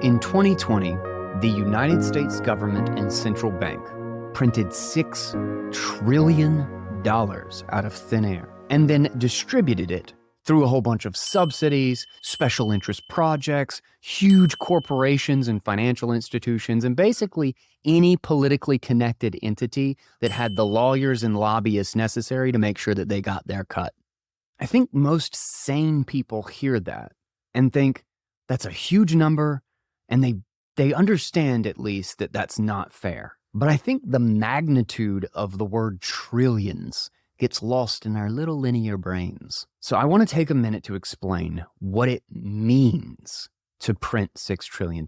In 2020, the United States government and central bank printed $6 trillion out of thin air and then distributed it through a whole bunch of subsidies, special interest projects, huge corporations and financial institutions, and basically any politically connected entity that had the lawyers and lobbyists necessary to make sure that they got their cut. I think most sane people hear that and think that's a huge number, and they understand at least that that's not fair. But I think the magnitude of the word trillions gets lost in our little linear brains. So I want to take a minute to explain what it means to print $6 trillion.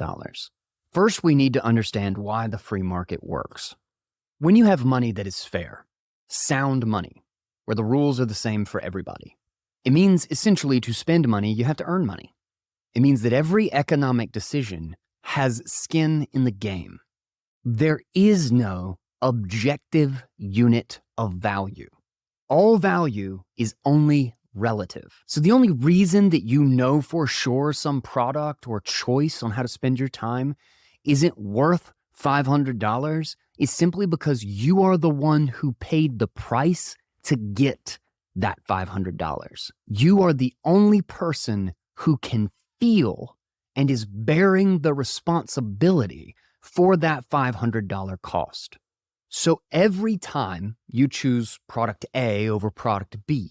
First, we need to understand why the free market works. When you have money that is fair, sound money, where the rules are the same for everybody, it means essentially to spend money, you have to earn money. It means that every economic decision has skin in the game. There is no objective unit of value. All value is only relative. So the only reason that you know for sure some product or choice on how to spend your time isn't worth $500 is simply because you are the one who paid the price to get that $500. You are the only person who can feel and is bearing the responsibility for that $500 cost. So every time you choose product A over product B,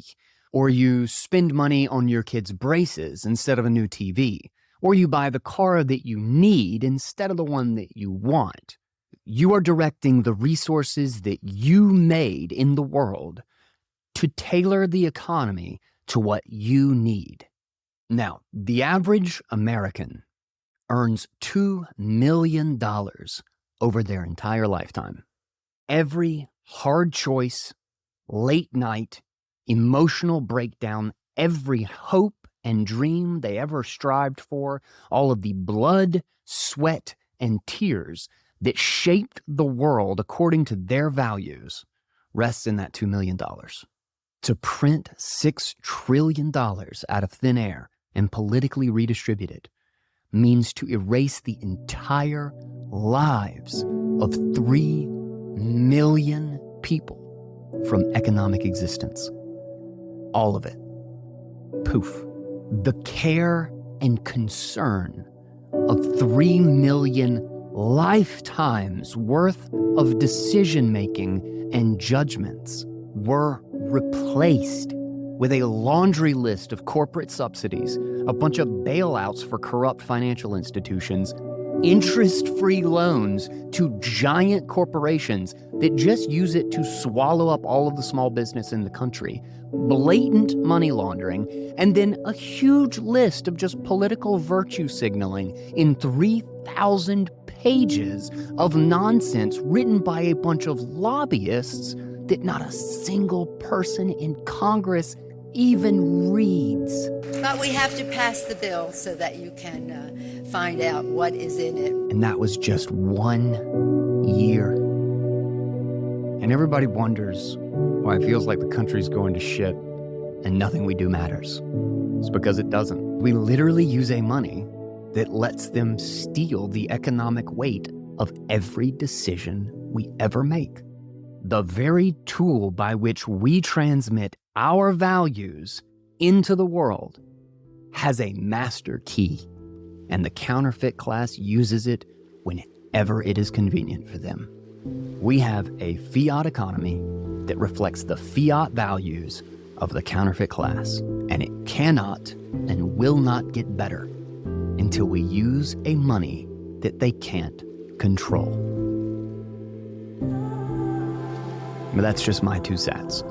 or you spend money on your kid's braces instead of a new TV, or you buy the car that you need instead of the one that you want, you are directing the resources that you made in the world to tailor the economy to what you need. Now, the average American earns $2 million over their entire lifetime. Every hard choice, late night, emotional breakdown, every hope and dream they ever strived for, all of the blood, sweat, and tears that shaped the world according to their values rests in that $2 million. To print $6 trillion out of thin air and politically redistribute it means to erase the entire lives of 3 million people from economic existence. All of it. Poof. The care and concern of 3 million lifetimes worth of decision-making and judgments were replaced with a laundry list of corporate subsidies, a bunch of bailouts for corrupt financial institutions, interest-free loans to giant corporations that just use it to swallow up all of the small business in the country, blatant money laundering, and then a huge list of just political virtue signaling in 3,000 pages of nonsense written by a bunch of lobbyists that not a single person in Congress even reads. But we have to pass the bill so that you can find out what is in it. And that was just 1 year. And everybody wonders why it feels like the country's going to shit and nothing we do matters. It's because it doesn't. We literally use a money that lets them steal the economic weight of every decision we ever make. The very tool by which we transmit our values into the world has a master key, and the counterfeit class uses it whenever it is convenient for them. We have a fiat economy that reflects the fiat values of the counterfeit class, and it cannot and will not get better until we use a money that they can't control. But that's just my 2 cents.